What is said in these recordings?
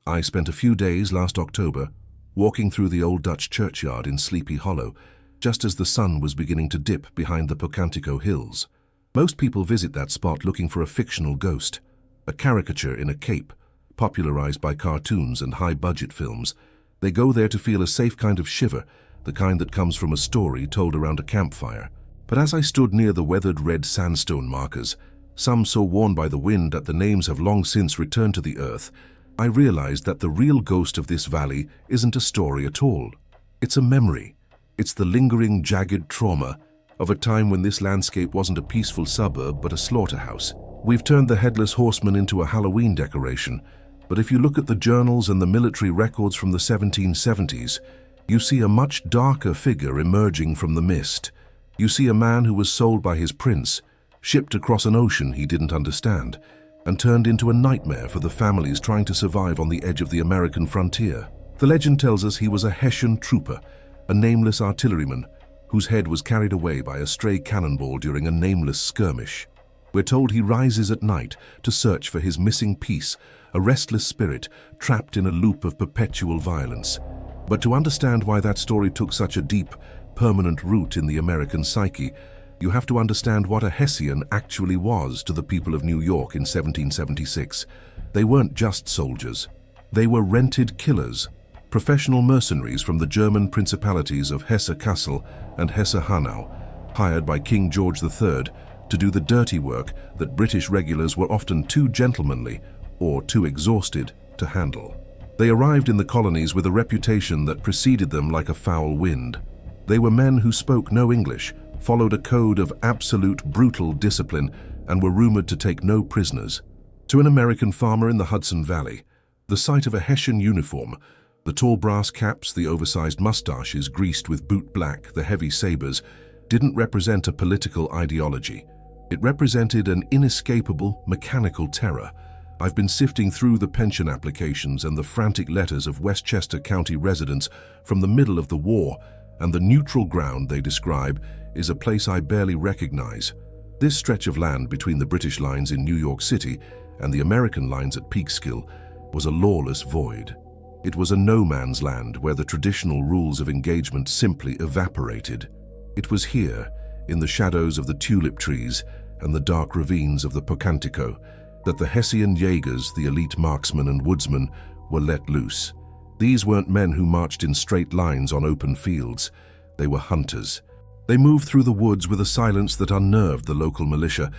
I spent a few days last October walking through the old Dutch churchyard in Sleepy Hollow, just as the sun was beginning to dip behind the Pocantico Hills. Most people visit that spot looking for a fictional ghost, a caricature in a cape, popularized by cartoons and high-budget films. They go there to feel a safe kind of shiver, the kind that comes from a story told around a campfire. But as I stood near the weathered red sandstone markers, some so worn by the wind that the names have long since returned to the earth, I realized that the real ghost of this valley isn't a story at all. It's a memory. It's the lingering, jagged trauma of a time when this landscape wasn't a peaceful suburb but a slaughterhouse. We've turned the Headless Horseman into a Halloween decoration, but if you look at the journals and the military records from the 1770s, you see a much darker figure emerging from the mist. You see a man who was sold by his prince, shipped across an ocean he didn't understand, and turned into a nightmare for the families trying to survive on the edge of the American frontier. The legend tells us he was a Hessian trooper, a nameless artilleryman, whose head was carried away by a stray cannonball during a nameless skirmish. We're told he rises at night to search for his missing piece, a restless spirit trapped in a loop of perpetual violence. But to understand why that story took such a deep, permanent root in the American psyche, you have to understand what a Hessian actually was to the people of New York in 1776. They weren't just soldiers. They were rented killers, professional mercenaries from the German principalities of Hesse-Kassel and Hesse-Hanau, hired by King George III to do the dirty work that British regulars were often too gentlemanly or too exhausted to handle. They arrived in the colonies with a reputation that preceded them like a foul wind. They were men who spoke no English, followed a code of absolute brutal discipline, and were rumored to take no prisoners. To an American farmer in the Hudson Valley, the sight of a Hessian uniform, the tall brass caps, the oversized mustaches greased with boot black, the heavy sabers, didn't represent a political ideology. It represented an inescapable, mechanical terror. I've been sifting through the pension applications and the frantic letters of Westchester County residents from the middle of the war, and the neutral ground they describe is a place I barely recognize. This stretch of land between the British lines in New York City and the American lines at Peekskill was a lawless void. It was a no-man's land where the traditional rules of engagement simply evaporated. It was here, in the shadows of the tulip trees and the dark ravines of the Pocantico, that the Hessian Jaegers, the elite marksmen and woodsmen, were let loose. These weren't men who marched in straight lines on open fields. They were hunters. They moved through the woods with a silence that unnerved the local militia,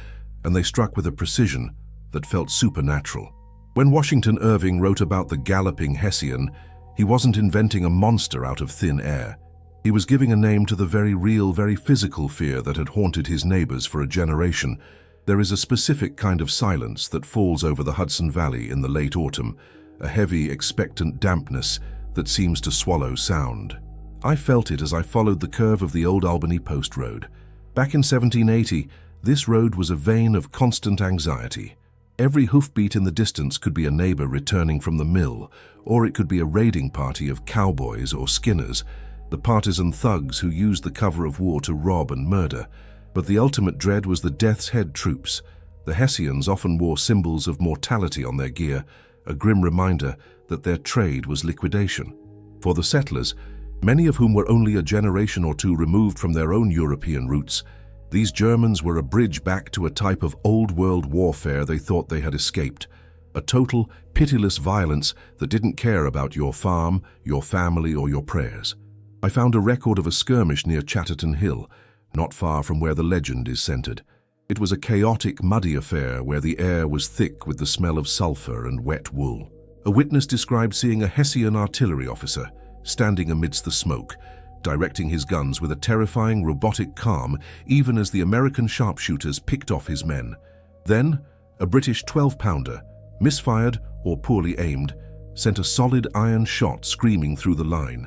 and they struck with a precision that felt supernatural. When Washington Irving wrote about the galloping Hessian, he wasn't inventing a monster out of thin air. He was giving a name to the very real, very physical fear that had haunted his neighbors for a generation. There is a specific kind of silence that falls over the Hudson Valley in the late autumn, a heavy, expectant dampness that seems to swallow sound. I felt it as I followed the curve of the old Albany Post Road. Back in 1780, this road was a vein of constant anxiety. Every hoofbeat in the distance could be a neighbor returning from the mill, or it could be a raiding party of cowboys or skinners, the partisan thugs who used the cover of war to rob and murder. But the ultimate dread was the death's head troops. The Hessians often wore symbols of mortality on their gear, a grim reminder that their trade was liquidation. For the settlers, many of whom were only a generation or two removed from their own European roots, these Germans were a bridge back to a type of old-world warfare they thought they had escaped, a total, pitiless violence that didn't care about your farm, your family, or your prayers. I found a record of a skirmish near Chatterton Hill, not far from where the legend is centered. It was a chaotic, muddy affair where the air was thick with the smell of sulfur and wet wool. A witness described seeing a Hessian artillery officer standing amidst the smoke, directing his guns with a terrifying robotic calm even as the American sharpshooters picked off his men. Then, a British 12-pounder, misfired or poorly aimed, sent a solid iron shot screaming through the line.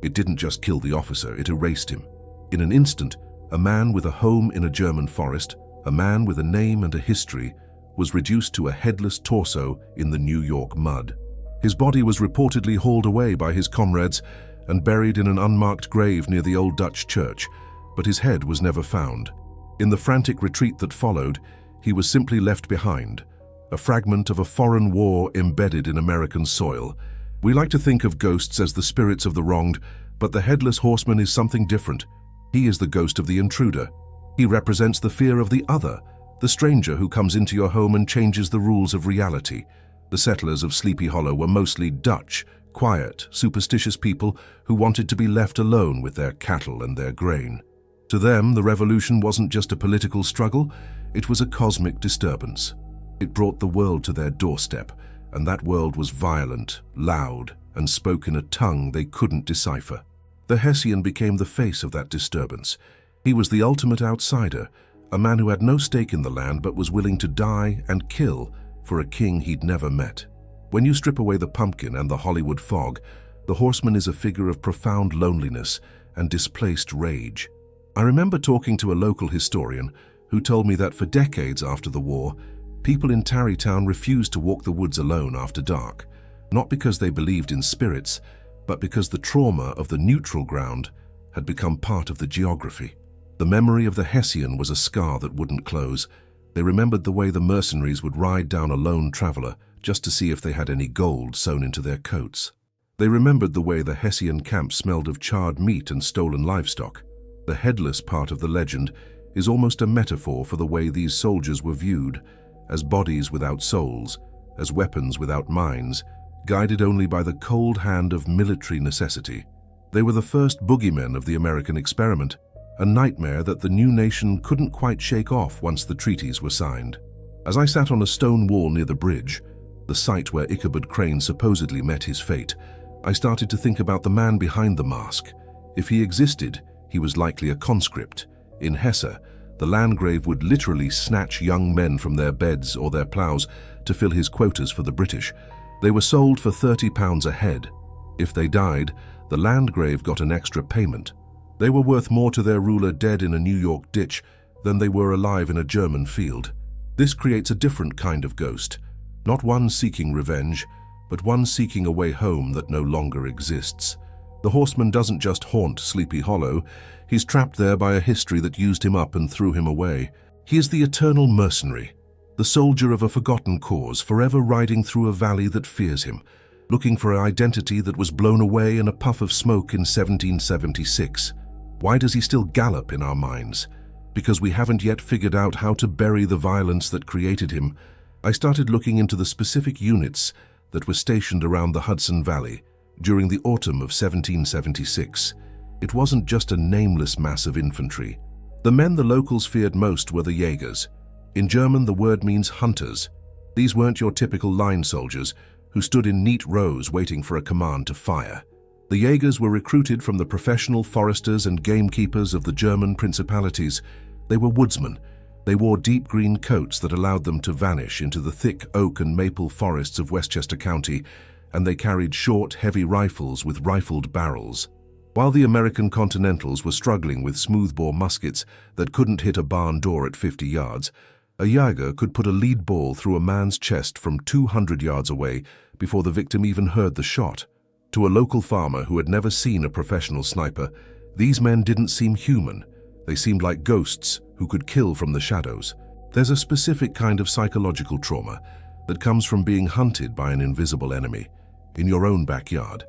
It didn't just kill the officer, it erased him. In an instant, a man with a home in a German forest, a man with a name and a history, was reduced to a headless torso in the New York mud. His body was reportedly hauled away by his comrades and buried in an unmarked grave near the old Dutch church, but his head was never found. In the frantic retreat that followed, he was simply left behind, a fragment of a foreign war embedded in American soil. We like to think of ghosts as the spirits of the wronged, but the Headless Horseman is something different. He is the ghost of the intruder. He represents the fear of the other, the stranger who comes into your home and changes the rules of reality. The settlers of Sleepy Hollow were mostly Dutch, quiet, superstitious people who wanted to be left alone with their cattle and their grain. To them, the revolution wasn't just a political struggle, it was a cosmic disturbance. It brought the world to their doorstep, and that world was violent, loud, and spoke in a tongue they couldn't decipher. The Hessian became the face of that disturbance. He was the ultimate outsider, a man who had no stake in the land but was willing to die and kill for a king he'd never met. When you strip away the pumpkin and the Hollywood fog, the horseman is a figure of profound loneliness and displaced rage. I remember talking to a local historian who told me that for decades after the war, people in Tarrytown refused to walk the woods alone after dark, not because they believed in spirits, but because the trauma of the neutral ground had become part of the geography. The memory of the Hessian was a scar that wouldn't close. They remembered the way the mercenaries would ride down a lone traveler just to see if they had any gold sewn into their coats. They remembered the way the Hessian camp smelled of charred meat and stolen livestock. The headless part of the legend is almost a metaphor for the way these soldiers were viewed, as bodies without souls, as weapons without minds, guided only by the cold hand of military necessity. They were the first boogeymen of the American experiment, a nightmare that the new nation couldn't quite shake off once the treaties were signed. As I sat on a stone wall near the bridge, the site where Ichabod Crane supposedly met his fate, I started to think about the man behind the mask. If he existed, he was likely a conscript. In Hesse, the Landgrave would literally snatch young men from their beds or their ploughs to fill his quotas for the British. They were sold for £30 a head. If they died, the Landgrave got an extra payment. They were worth more to their ruler dead in a New York ditch than they were alive in a German field. This creates a different kind of ghost, not one seeking revenge, but one seeking a way home that no longer exists. The horseman doesn't just haunt Sleepy Hollow, he's trapped there by a history that used him up and threw him away. He is the eternal mercenary, the soldier of a forgotten cause, forever riding through a valley that fears him, looking for an identity that was blown away in a puff of smoke in 1776. Why does he still gallop in our minds? Because we haven't yet figured out how to bury the violence that created him. I started looking into the specific units that were stationed around the Hudson Valley during the autumn of 1776. It wasn't just a nameless mass of infantry. The men the locals feared most were the Jaegers. In German, the word means hunters. These weren't your typical line soldiers who stood in neat rows waiting for a command to fire. The Jaegers were recruited from the professional foresters and gamekeepers of the German principalities. They were woodsmen. They wore deep green coats that allowed them to vanish into the thick oak and maple forests of Westchester County, and they carried short, heavy rifles with rifled barrels. While the American Continentals were struggling with smoothbore muskets that couldn't hit a barn door at 50 yards, a Jaeger could put a lead ball through a man's chest from 200 yards away before the victim even heard the shot. To a local farmer who had never seen a professional sniper, these men didn't seem human. They seemed like ghosts who could kill from the shadows. There's a specific kind of psychological trauma that comes from being hunted by an invisible enemy in your own backyard.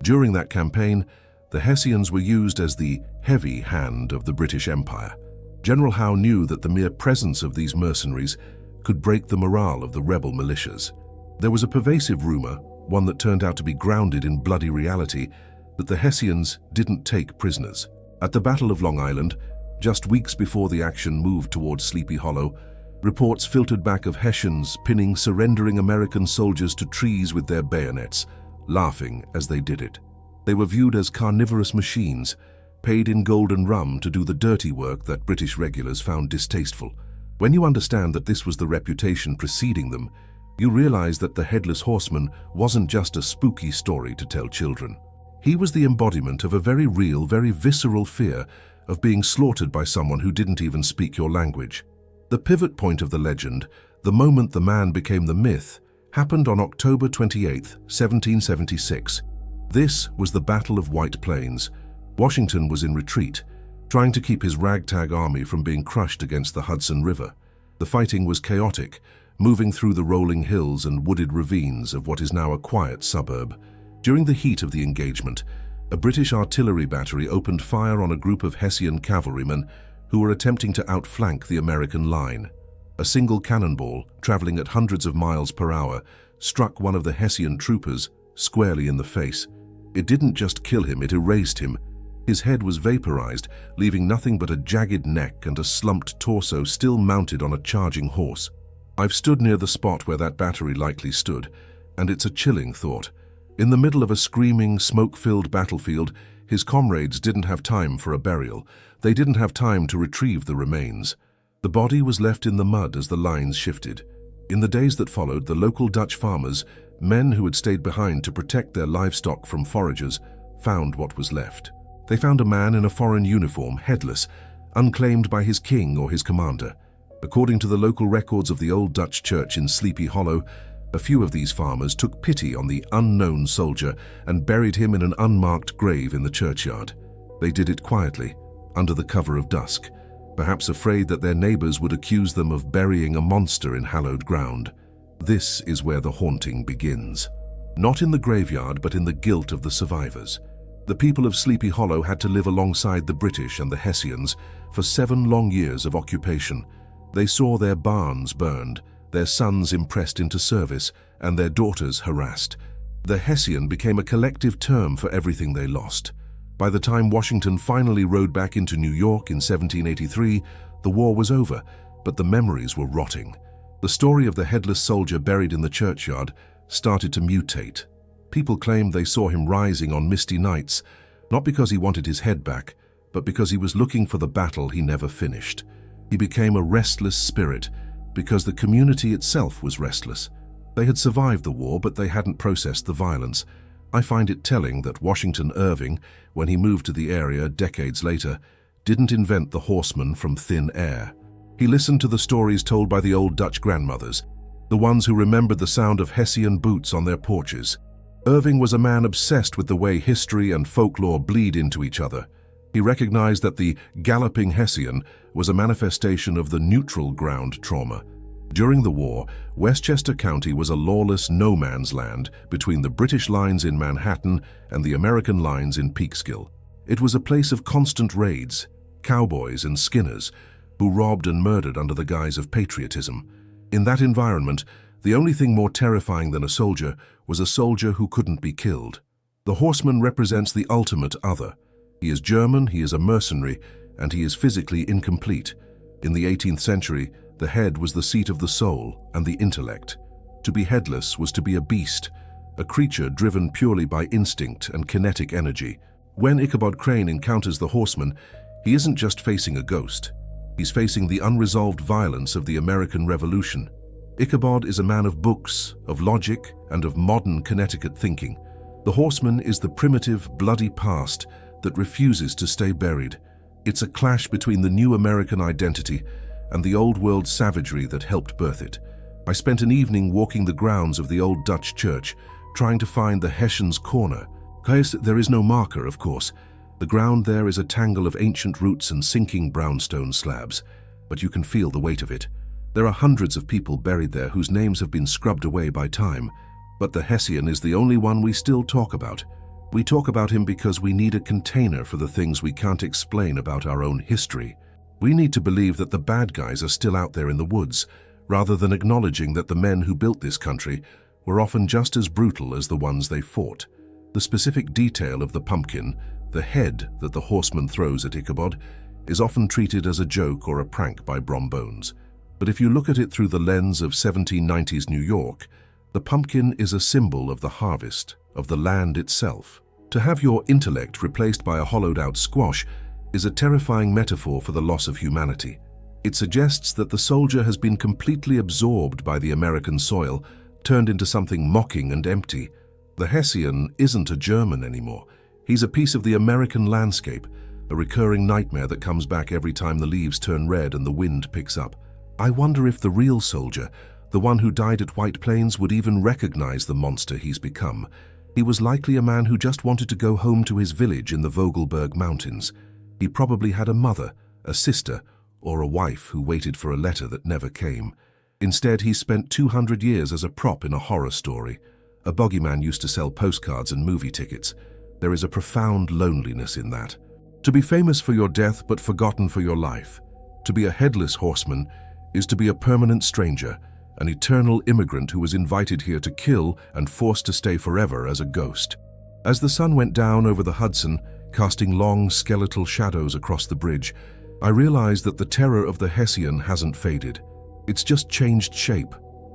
During that campaign, the Hessians were used as the heavy hand of the British Empire. General Howe knew that the mere presence of these mercenaries could break the morale of the rebel militias. There was a pervasive rumor, one that turned out to be grounded in bloody reality, that the Hessians didn't take prisoners. At the Battle of Long Island, just weeks before the action moved towards Sleepy Hollow, reports filtered back of Hessians pinning surrendering American soldiers to trees with their bayonets, laughing as they did it. They were viewed as carnivorous machines, paid in gold and rum to do the dirty work that British regulars found distasteful. When you understand that this was the reputation preceding them, you realize that the Headless Horseman wasn't just a spooky story to tell children. He was the embodiment of a very real, very visceral fear of being slaughtered by someone who didn't even speak your language. The pivot point of the legend, the moment the man became the myth, happened on October 28, 1776. This was the Battle of White Plains. Washington was in retreat, trying to keep his ragtag army from being crushed against the Hudson River. The fighting was chaotic. moving through the rolling hills and wooded ravines of what is now a quiet suburb. During the heat of the engagement, a British artillery battery opened fire on a group of Hessian cavalrymen who were attempting to outflank the American line. A single cannonball, traveling at hundreds of miles per hour, struck one of the Hessian troopers squarely in the face. It didn't just kill him, it erased him. His head was vaporized, leaving nothing but a jagged neck and a slumped torso still mounted on a charging horse. I've stood near the spot where that battery likely stood, and it's a chilling thought. In the middle of a screaming, smoke-filled battlefield, his comrades didn't have time for a burial. They didn't have time to retrieve the remains. The body was left in the mud as the lines shifted. In the days that followed, the local Dutch farmers, men who had stayed behind to protect their livestock from foragers, found what was left. They found a man in a foreign uniform, headless, unclaimed by his king or his commander. According to the local records of the old Dutch church in Sleepy Hollow, a few of these farmers took pity on the unknown soldier and buried him in an unmarked grave in the churchyard. They did it quietly, under the cover of dusk, perhaps afraid that their neighbors would accuse them of burying a monster in hallowed ground. This is where the haunting begins. Not in the graveyard, but in the guilt of the survivors. The people of Sleepy Hollow had to live alongside the British and the Hessians for 7 long years of occupation. They saw their barns burned, their sons impressed into service, and their daughters harassed. The Hessian became a collective term for everything they lost. By the time Washington finally rode back into New York in 1783, the war was over, but the memories were rotting. The story of the headless soldier buried in the churchyard started to mutate. People claimed they saw him rising on misty nights, not because he wanted his head back, but because he was looking for the battle he never finished. He became a restless spirit because the community itself was restless. They had survived the war, but they hadn't processed the violence. I find it telling that Washington Irving, when he moved to the area decades later, didn't invent the horseman from thin air. He listened to the stories told by the old Dutch grandmothers, the ones who remembered the sound of Hessian boots on their porches. Irving was a man obsessed with the way history and folklore bleed into each other. He recognized that the galloping Hessian was a manifestation of the neutral ground trauma. During the war, Westchester County was a lawless no-man's land between the British lines in Manhattan and the American lines in Peekskill. It was a place of constant raids, cowboys and skinners, who robbed and murdered under the guise of patriotism. In that environment, the only thing more terrifying than a soldier was a soldier who couldn't be killed. The horseman represents the ultimate other. He is German, he is a mercenary, and he is physically incomplete. In the 18th century, the head was the seat of the soul and the intellect. To be headless was to be a beast, a creature driven purely by instinct and kinetic energy. When Ichabod Crane encounters the horseman, he isn't just facing a ghost. He's facing the unresolved violence of the American Revolution. Ichabod is a man of books, of logic, and of modern Connecticut thinking. The horseman is the primitive, bloody past that refuses to stay buried. It's a clash between the new American identity and the old-world savagery that helped birth it. I spent an evening walking the grounds of the old Dutch church, trying to find the Hessian's corner. There is no marker, of course. The ground there is a tangle of ancient roots and sinking brownstone slabs, but you can feel the weight of it. There are hundreds of people buried there whose names have been scrubbed away by time, but the Hessian is the only one we still talk about. We talk about him because we need a container for the things we can't explain about our own history. We need to believe that the bad guys are still out there in the woods, rather than acknowledging that the men who built this country were often just as brutal as the ones they fought. The specific detail of the pumpkin, the head that the horseman throws at Ichabod, is often treated as a joke or a prank by Brombones. But if you look at it through the lens of 1790s New York, the pumpkin is a symbol of the harvest, of the land itself. To have your intellect replaced by a hollowed-out squash is a terrifying metaphor for the loss of humanity. It suggests that the soldier has been completely absorbed by the American soil, turned into something mocking and empty. The Hessian isn't a German anymore. He's a piece of the American landscape, a recurring nightmare that comes back every time the leaves turn red and the wind picks up. I wonder if the real soldier, the one who died at White Plains, would even recognize the monster he's become. He was likely a man who just wanted to go home to his village in the Vogelberg Mountains. He probably had a mother, a sister, or a wife who waited for a letter that never came. Instead, he spent 200 years as a prop in a horror story. A bogeyman used to sell postcards and movie tickets. There is a profound loneliness in that. To be famous for your death but forgotten for your life. To be a headless horseman is to be a permanent stranger, an eternal immigrant who was invited here to kill and forced to stay forever as a ghost. As the sun went down over the Hudson, casting long skeletal shadows across the bridge, I realized that the terror of the Hessian hasn't faded. It's just changed shape.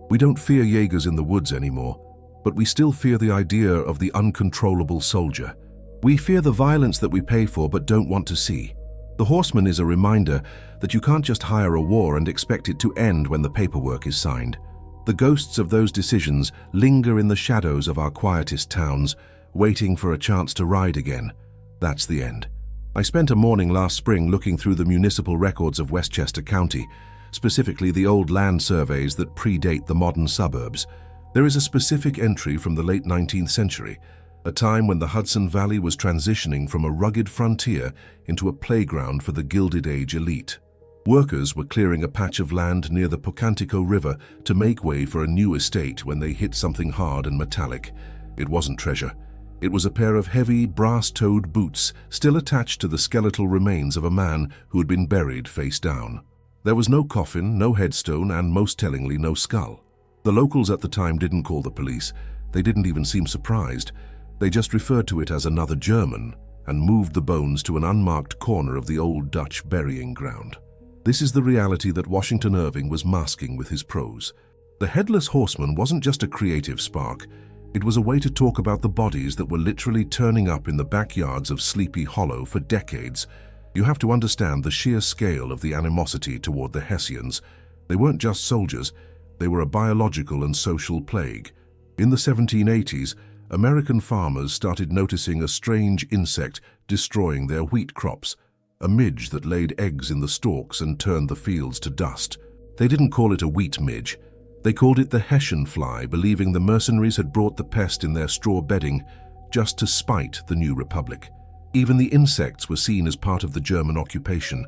We don't fear Jaegers in the woods anymore, but we still fear the idea of the uncontrollable soldier. We fear the violence that we pay for but don't want to see. The horseman is a reminder that you can't just hire a war and expect it to end when the paperwork is signed. The ghosts of those decisions linger in the shadows of our quietest towns, waiting for a chance to ride again. That's the end. I spent a morning last spring looking through the municipal records of Westchester County, specifically the old land surveys that predate the modern suburbs. There is a specific entry from the late 19th century, a time when the Hudson Valley was transitioning from a rugged frontier into a playground for the Gilded Age elite. Workers were clearing a patch of land near the Pocantico River to make way for a new estate when they hit something hard and metallic. It wasn't treasure. It was a pair of heavy, brass-toed boots still attached to the skeletal remains of a man who had been buried face down. There was no coffin, no headstone, and most tellingly, no skull. The locals at the time didn't call the police. They didn't even seem surprised. They just referred to it as another German and moved the bones to an unmarked corner of the old Dutch burying ground. This is the reality that Washington Irving was masking with his prose. The Headless Horseman wasn't just a creative spark. It was a way to talk about the bodies that were literally turning up in the backyards of Sleepy Hollow for decades. You have to understand the sheer scale of the animosity toward the Hessians. They weren't just soldiers, they were a biological and social plague. In the 1780s, American farmers started noticing a strange insect destroying their wheat crops, a midge that laid eggs in the stalks and turned the fields to dust. They didn't call it a wheat midge. They called it the Hessian Fly, believing the mercenaries had brought the pest in their straw bedding just to spite the new republic. Even the insects were seen as part of the German occupation.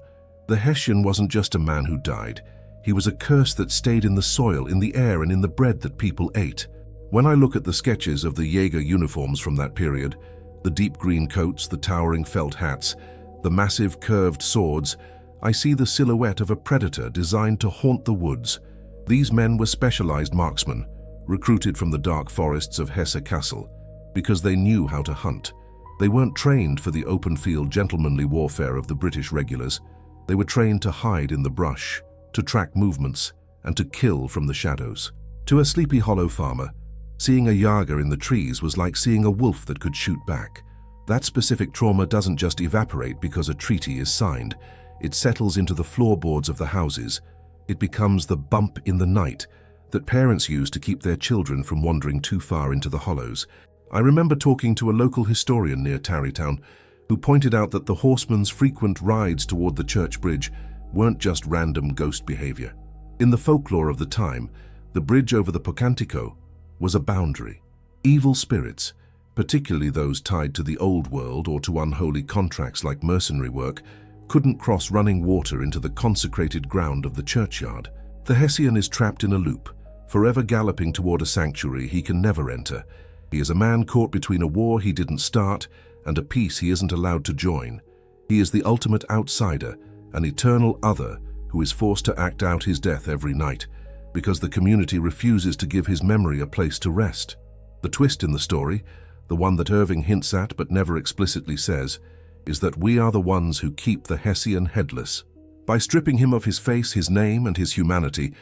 The Hessian wasn't just a man who died. He was a curse that stayed in the soil, in the air, and in the bread that people ate. When I look at the sketches of the Jaeger uniforms from that period, the deep green coats, the towering felt hats, the massive curved swords, I see the silhouette of a predator designed to haunt the woods. These men were specialized marksmen, recruited from the dark forests of Hesse Castle, because they knew how to hunt. They weren't trained for the open-field gentlemanly warfare of the British regulars. They were trained to hide in the brush, to track movements, and to kill from the shadows. To a Sleepy Hollow farmer, seeing a Jaeger in the trees was like seeing a wolf that could shoot back. That specific trauma doesn't just evaporate because a treaty is signed. It settles into the floorboards of the houses. It becomes the bump in the night that parents use to keep their children from wandering too far into the hollows. I remember talking to a local historian near Tarrytown who pointed out that the horsemen's frequent rides toward the church bridge weren't just random ghost behavior. In the folklore of the time, the bridge over the Pocantico was a boundary. Evil spirits, particularly those tied to the old world or to unholy contracts like mercenary work, couldn't cross running water into the consecrated ground of the churchyard. The Hessian is trapped in a loop, forever galloping toward a sanctuary he can never enter. He is a man caught between a war he didn't start and a peace he isn't allowed to join. He is the ultimate outsider, an eternal other who is forced to act out his death every night because the community refuses to give his memory a place to rest. The twist in the story, the one that Irving hints at but never explicitly says, is that we are the ones who keep the Hessian headless. By stripping him of his face, his name, and his humanity,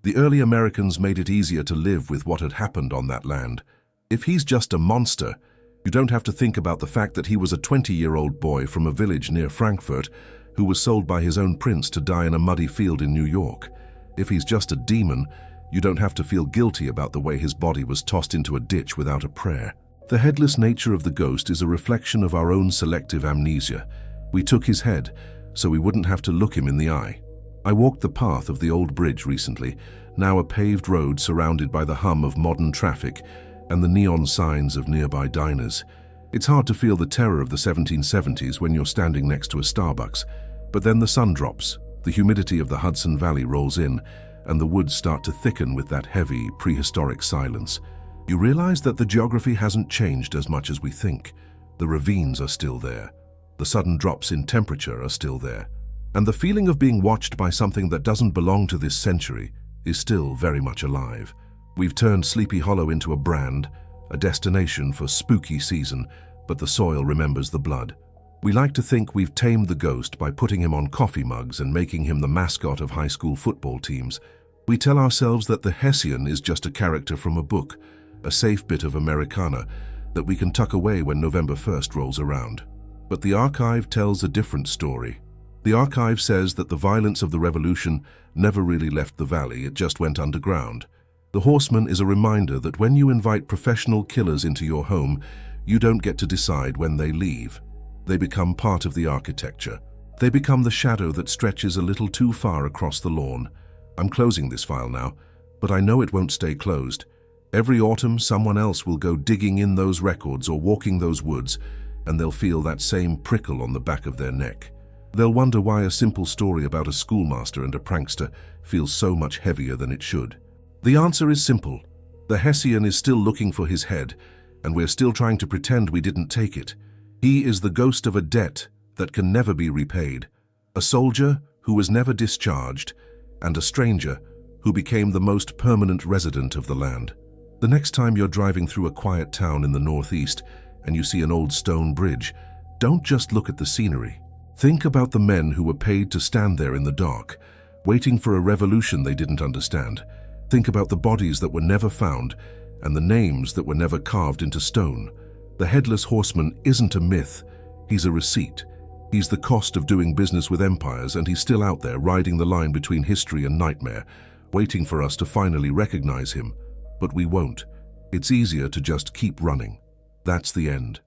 the early Americans made it easier to live with what had happened on that land. If he's just a monster, you don't have to think about the fact that he was a 20-year-old boy from a village near Frankfurt who was sold by his own prince to die in a muddy field in New York. If he's just a demon, you don't have to feel guilty about the way his body was tossed into a ditch without a prayer. The headless nature of the ghost is a reflection of our own selective amnesia. We took his head, so we wouldn't have to look him in the eye. I walked the path of the old bridge recently, now a paved road surrounded by the hum of modern traffic and the neon signs of nearby diners. It's hard to feel the terror of the 1770s when you're standing next to a Starbucks, but then the sun drops, the humidity of the Hudson Valley rolls in, and the woods start to thicken with that heavy, prehistoric silence, you realize that the geography hasn't changed as much as we think. The ravines are still there. The sudden drops in temperature are still there. And the feeling of being watched by something that doesn't belong to this century is still very much alive. We've turned Sleepy Hollow into a brand, a destination for spooky season, but the soil remembers the blood. We like to think we've tamed the ghost by putting him on coffee mugs and making him the mascot of high school football teams. We tell ourselves that the Hessian is just a character from a book, a safe bit of Americana that we can tuck away when November 1st rolls around. But the archive tells a different story. The archive says that the violence of the revolution never really left the valley, it just went underground. The Horseman is a reminder that when you invite professional killers into your home, you don't get to decide when they leave. They become part of the architecture. They become the shadow that stretches a little too far across the lawn. I'm closing this file now, but I know it won't stay closed. Every autumn, someone else will go digging in those records or walking those woods, and they'll feel that same prickle on the back of their neck. They'll wonder why a simple story about a schoolmaster and a prankster feels so much heavier than it should. The answer is simple. The Hessian is still looking for his head, and we're still trying to pretend we didn't take it. He is the ghost of a debt that can never be repaid, a soldier who was never discharged, and a stranger who became the most permanent resident of the land. The next time you're driving through a quiet town in the northeast and you see an old stone bridge, don't just look at the scenery. Think about the men who were paid to stand there in the dark, waiting for a revolution they didn't understand. Think about the bodies that were never found and the names that were never carved into stone. The Headless Horseman isn't a myth, he's a receipt. He's the cost of doing business with empires, and he's still out there riding the line between history and nightmare, waiting for us to finally recognize him. But we won't. It's easier to just keep running. That's the end.